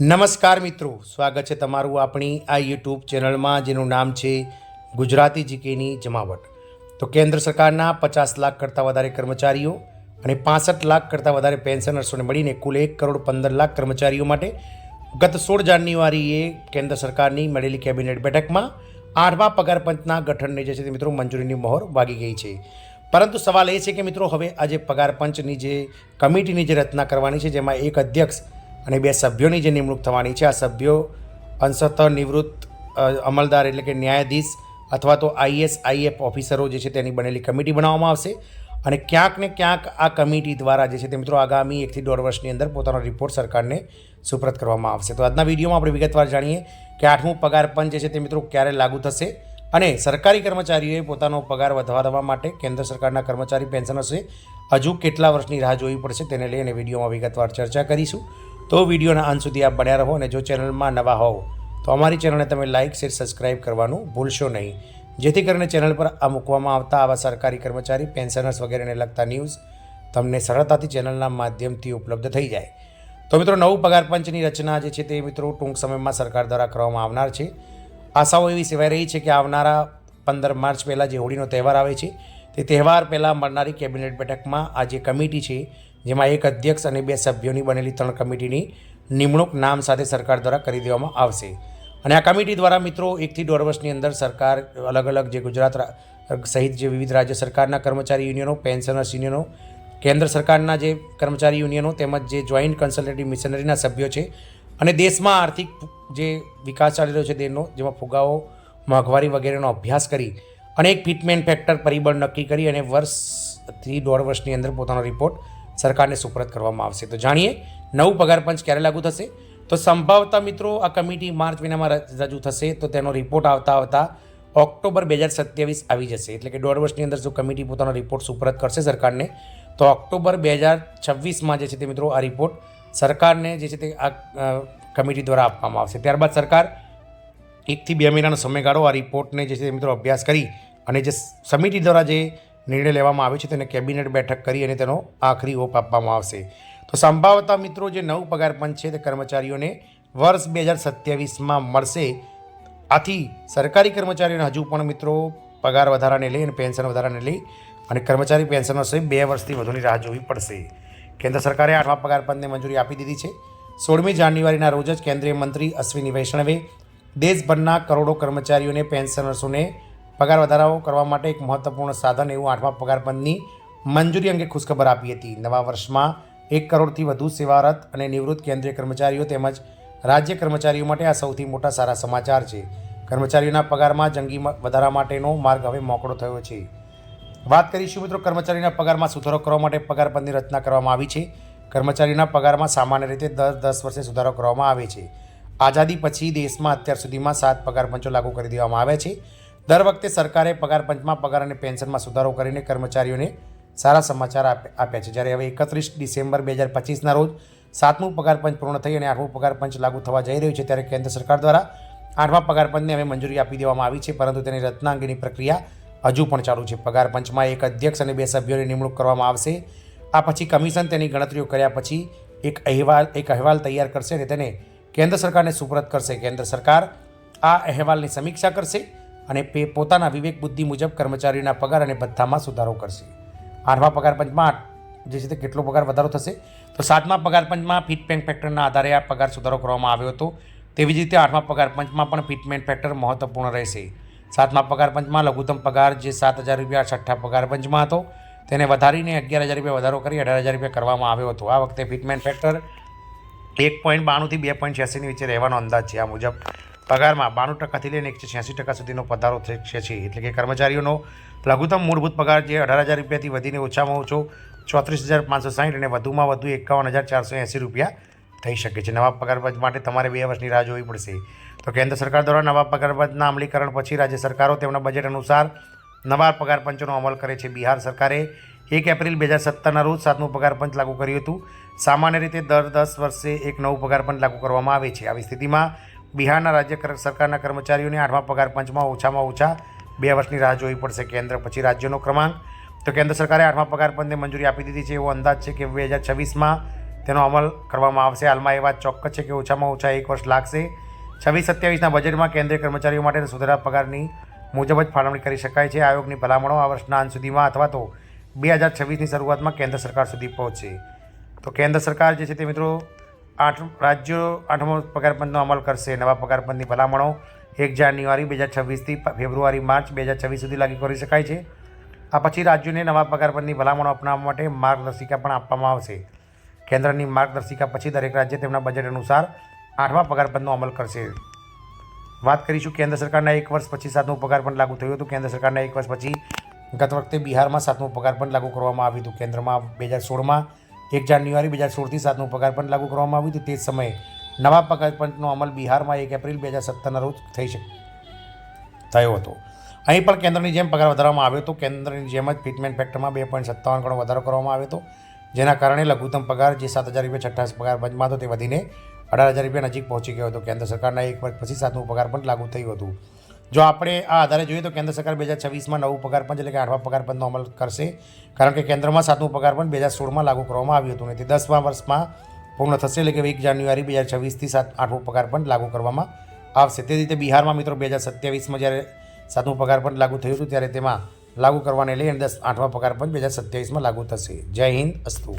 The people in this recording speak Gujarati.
નમસ્કાર મિત્રો, સ્વાગત છે તમારું આપણી આ યુટ્યુબ ચેનલમાં જેનું નામ છે ગુજરાતી જીકેની જમાવટ. તો કેન્દ્ર સરકારના 50 લાખ કરતાં વધારે કર્મચારીઓ અને 65 લાખ કરતાં વધારે પેન્શનર્સોને મળીને કુલ 1,15,00,000 કર્મચારીઓ માટે ગત 16 જાન્યુઆરીએ કેન્દ્ર સરકારની મળેલી કેબિનેટ બેઠકમાં 8મા પગાર પંચના ગઠનને જે છે તે મિત્રો મંજૂરીની મહોર વાગી ગઈ છે. પરંતુ સવાલ એ છે કે મિત્રો હવે આજે પગાર પંચની જે કમિટીની જે રચના કરવાની છે, જેમાં એક અધ્યક્ષ અને 2 સભ્યોની જે નિમણૂક થવાની છે, આ સભ્યો અંશતઃ નિવૃત્ત અમલદાર એટલે કે ન્યાયાધીશ અથવા તો IAS ઓફિસરો જે છે તેની બનેલી કમિટી બનાવવામાં આવશે. અને ક્યાંક ને ક્યાંક આ કમિટી દ્વારા જે છે તે મિત્રો આગામી 1 થી 1.5 વર્ષની અંદર પોતાનો રિપોર્ટ સરકારને સુપ્રત કરવામાં આવશે. તો આજના વિડીયોમાં આપણે વિગતવાર જાણીએ કે 8મું પગાર પંચ જે છે તે મિત્રો ક્યારે લાગુ થશે અને સરકારી કર્મચારીઓએ પોતાનો પગાર વધારવા માટે કેન્દ્ર સરકારના કર્મચારી પેન્શનર્સે હજુ કેટલા વર્ષની રાહ જોવી પડશે તેને લઈને વિડીયોમાં વિગતવાર ચર્ચા કરીશું. તો વિડીયોના અંત સુધી આપ બન્યા રહો અને જો ચેનલમાં નવા હોવ તો અમારી ચેનલને તમે લાઇક શેર સબસ્ક્રાઇબ કરવાનું ભૂલશો નહીં, જેથી કરીને ચેનલ પર આ મૂકવામાં આવતા આવા સરકારી કર્મચારી પેન્શનર્સ વગેરેને લગતા ન્યૂઝ તમને સરળતાથી ચેનલના માધ્યમથી ઉપલબ્ધ થઈ જાય. તો મિત્રો નવું પગાર પંચની રચના જે છે તે મિત્રો ટૂંક સમયમાં સરકાર દ્વારા કરવામાં આવનાર છે. આશાઓ એવી સેવાઈ રહી છે કે આવનારા 15 માર્ચ પહેલાં જે હોળીનો તહેવાર આવે છે તે તહેવાર પહેલાં મળનારી કેબિનેટ બેઠકમાં આ જે કમિટી છે, જેમાં એક અધ્યક્ષ અને 2 સભ્યોની બનેલી 3 કમિટીની નિમણૂક નામ સાથે સરકાર દ્વારા કરી દેવામાં આવશે. અને આ કમિટી દ્વારા મિત્રો 1 થી 1.5 વર્ષની અંદર સરકાર અલગ અલગ જે ગુજરાત સહિત જે વિવિધ રાજ્ય સરકારના કર્મચારી યુનિયનો, પેન્શનર્સ યુનિયનો, કેન્દ્ર સરકારના જે કર્મચારી યુનિયનો તેમજ જે જોઈન્ટ કન્સલ્ટેટિવ મિશનરીના સભ્યો છે અને દેશમાં આર્થિક જે વિકાસ ચાલી રહ્યો છે તેનો, જેમાં ફુગાવો, મોંઘવારી વગેરેનો અભ્યાસ કરી અને એક ફિટમેન્ટ ફેક્ટર પરિબળ નક્કી કરી અને વર્ષથી 1.5 વર્ષની અંદર પોતાનો રિપોર્ટ સરકારને સુપરત કરવામાં આવશે. તો જાણીએ નવું પગાર પંચ ક્યારે લાગુ થશે. તો સંભવતઃ મિત્રો આ કમિટી માર્ચ મહિનામાં રજૂ થશે, તો તેનો રિપોર્ટ આવતા ઓક્ટોબર 2027 આવી જશે. એટલે કે 1.5 વર્ષની અંદર જો કમિટી પોતાનો રિપોર્ટ સુપરત કરશે સરકારને, તો ઓક્ટોબર 2026માં જે છે તે મિત્રો આ રિપોર્ટ સરકારને જે છે તે આ કમિટી દ્વારા આપવામાં આવશે. ત્યારબાદ સરકાર 1 થી 2 મહિનાનો સમયગાળો આ રિપોર્ટને જે છે તે મિત્રો અભ્યાસ કરી અને જે સમિતિ દ્વારા જે નિર્ણય લેવામાં આવે છે તેને કેબિનેટ બેઠક કરી અને તેનો આખરી ઓપ આપવામાં આવશે. તો સંભવતઃ મિત્રો જે નવું પગાર પંચ છે તે કર્મચારીઓને વર્ષ 2027માં મળશે. આથી સરકારી કર્મચારીઓને હજુ પણ મિત્રો પગાર વધારાને લઈ અને પેન્શન વધારાને લઈ અને કર્મચારી પેન્શનનો સહિત 2 વર્ષથી વધુની રાહ જોવી પડશે. કેન્દ્ર સરકારે 8મા પગાર પંચને મંજૂરી આપી દીધી છે. 16મી જાન્યુઆરીના રોજ જ કેન્દ્રીય મંત્રી અશ્વિની વૈષ્ણવે દેશભરના કરોડો કર્મચારીઓને પેન્શનર્સોને પગાર વધારાઓ કરવા માટે એક મહત્વપૂર્ણ સાધન એવું 8મા પગાર પંચની મંજૂરી અંગે ખુશખબર આપી હતી. નવા વર્ષમાં 1 કરોડથી વધુ સેવારત અને નિવૃત્ત કેન્દ્રીય કર્મચારીઓ તેમજ રાજ્ય કર્મચારીઓ માટે આ સૌથી મોટા સારા સમાચાર છે. કર્મચારીઓના પગારમાં જંગી વધારા માટેનો માર્ગ હવે મોકળો થયો છે. વાત કરીશું મિત્રો કર્મચારીના પગારમાં સુધારો કરવા માટે પગાર પંચની રચના કરવામાં આવી છે. કર્મચારીના પગારમાં સામાન્ય રીતે દર 10 વર્ષે સુધારો કરવામાં આવે છે. આઝાદી પછી દેશમાં અત્યાર સુધીમાં 7 પગાર પંચો લાગુ કરી દેવામાં આવ્યા છે. દર વખતે સરકારે પગાર પંચમાં પગાર અને પેન્શનમાં સુધારો કરીને કર્મચારીઓને સારા સમાચાર આપ્યા છે. જ્યારે હવે 31 ડિસેમ્બર 2025ના રોજ 7મું પગાર પંચ પૂર્ણ થઈ અને 8મું પગાર પંચ લાગુ થવા જઈ રહ્યું છે, ત્યારે કેન્દ્ર સરકાર દ્વારા 8મા પગાર પંચને હવે મંજૂરી આપી દેવામાં આવી છે. પરંતુ તેની રચના અંગેની પ્રક્રિયા હજુ પણ ચાલુ છે. પગાર પંચમાં એક અધ્યક્ષ અને 2 સભ્યોની નિમણૂક કરવામાં આવશે. આ પછી કમિશન તેની ગણતરીઓ કર્યા પછી એક અહેવાલ તૈયાર કરશે અને તેને કેન્દ્ર સરકારને સુપરત કરશે. કેન્દ્ર સરકાર આ અહેવાલની સમીક્ષા કરશે અને પોતાના વિવેક બુદ્ધિ મુજબ કર્મચારીઓના પગાર અને ભથ્થામાં સુધારો કરશે. 8મા પગાર પંચમાં જે છે તે કેટલો પગાર વધારો થશે, તો 7મા પગાર પંચમાં ફિટમેન્ટ ફેક્ટરના આધારે આ પગાર સુધારો કરવામાં આવ્યો હતો. તેવી જ રીતે 8મા પગાર પંચમાં પણ ફિટમેન્ટ ફેક્ટર મહત્વપૂર્ણ રહેશે. 7મા પગાર પંચમાં લઘુત્તમ પગાર જે 7,000 રૂપિયા 6ઠ્ઠા પગાર પંચમાં હતો તેને વધારીને 11,000 રૂપિયા વધારો કરી 18,000 રૂપિયા કરવામાં આવ્યો હતો. આ વખતે ફિટમેન્ટ ફેક્ટર 1.92 થી 2.86ની વચ્ચે રહેવાનો અંદાજ છે. આ મુજબ પગારમાં 92% લઈને 186% સુધીનો વધારો થશે છે. એટલે કે કર્મચારીઓનો લઘુત્તમ મૂળભૂત પગાર જે 18,000 રૂપિયાથી વધીને ઓછામાં ઓછો 34,560 અને વધુમાં વધુ 51,480 રૂપિયા થઈ શકે છે. નવા પગાર પંચ માટે તમારે 2 વર્ષની રાહ જોવી પડશે. તો કેન્દ્ર સરકાર દ્વારા નવા પગાર પંચના અમલીકરણ પછી રાજ્ય સરકારો તેમના બજેટ અનુસાર નવા પગાર પંચોનો અમલ કરે છે. બિહાર સરકારે 1 એપ્રિલ 2017ના રોજ 7મું પગાર પંચ લાગુ કર્યું હતું. સામાન્ય રીતે દર 10 વર્ષે એક નવું પગાર પંચ લાગુ કરવામાં આવે છે. આવી સ્થિતિમાં બિહારના રાજ્ય સરકારના કર્મચારીઓને 8મા પગાર પંચમાં ઓછામાં ઓછા 2 વર્ષની રાહ જોવી પડશે. કેન્દ્ર પછી રાજ્યનો ક્રમાંક. તો કેન્દ્ર સરકારે 8મા પગાર પંચને મંજૂરી આપી દીધી છે. એવો અંદાજ છે કે 2026માં તેનો અમલ કરવામાં આવશે. હાલમાં એ વાત ચોક્કસ છે કે ઓછામાં ઓછા 1 વર્ષ લાગશે. 26-27ના બજેટમાં કેન્દ્રીય કર્મચારીઓ માટે સુધારા પગારની મુજબ જ ફાળવણી કરી શકાય છે. આયોગની ભલામણો આ વર્ષના અંત સુધીમાં અથવા તો 2026ની શરૂઆતમાં કેન્દ્ર સરકાર સુધી પહોંચશે. તો કેન્દ્ર સરકાર જે છે તે મિત્રો 8 રાજ્યો 8મો પગાર પંચનો અમલ કરશે. નવા પગાર પંચની ભલામણો 1 જાન્યુઆરી 2026થી ફેબ્રુઆરી-માર્ચ 2026 સુધી લાગુ કરી શકાય છે. આ પછી રાજ્યોને નવા પગાર પંચની ભલામણો અપનાવવા માટે માર્ગદર્શિકા પણ આપવામાં આવશે. કેન્દ્રની માર્ગદર્શિકા પછી દરેક રાજ્ય તેમના બજેટ અનુસાર 8મા પગાર પંચનો અમલ કરશે. વાત કરીશું કેન્દ્ર સરકારના 1 વર્ષ પછી 7મું પગાર પંચ લાગુ થયું હતું. કેન્દ્ર સરકારના 1 વર્ષ પછી ગત વખતે બિહારમાં 7મું પગાર પંચ લાગુ કરવામાં આવ્યું હતું. કેન્દ્રમાં 2016માં 1 જાન્યુઆરી 2016થી 7મું પગાર પંચ લાગુ કરવામાં આવ્યું હતું. તે જ સમયે નવા પગાર પંચનો અમલ બિહારમાં 1 એપ્રિલ 2017ના રોજ થયો હતો. અહીં પણ કેન્દ્રની જેમ પગાર વધારવામાં આવ્યો હતો. કેન્દ્રની જેમ જ ફિટમેન્ટ ફેક્ટરમાં 2.57 ગણો વધારો કરવામાં આવ્યો હતો, જેના કારણે લઘુત્તમ પગાર જે 7,000 રૂપિયા છઠ્ઠા પગાર પંચમાં હતો તે વધીને 18,000 રૂપિયા નજીક પહોંચી ગયો હતો. કેન્દ્ર સરકારના 1 વર્ષ પછી 7મું પગાર પંચ લાગુ થયું હતું. જો આપણે આ આધારે જોઈએ તો કેન્દ્ર સરકાર 2026માં નવું પગાર પંચ એટલે કે 8મા પગાર પંચનો અમલ કરશે, કારણ કે કેન્દ્રમાં 7મું પગાર પંચ 2016માં લાગુ કરવામાં આવ્યું હતું અને તે 10મા વર્ષમાં પૂર્ણ થશે, એટલે કે 1 જાન્યુઆરી 2026થી 8મું પગાર પંચ લાગુ કરવામાં આવશે. તે રીતે બિહારમાં મિત્રો 2027માં જ્યારે 7મું પગાર પંચ લાગુ થયું હતું ત્યારે તેમાં લાગુ કરવાને લઈને 8મા પગાર પંચ 2027માં લાગુ થશે. જય હિન્દ, અસ્તુ.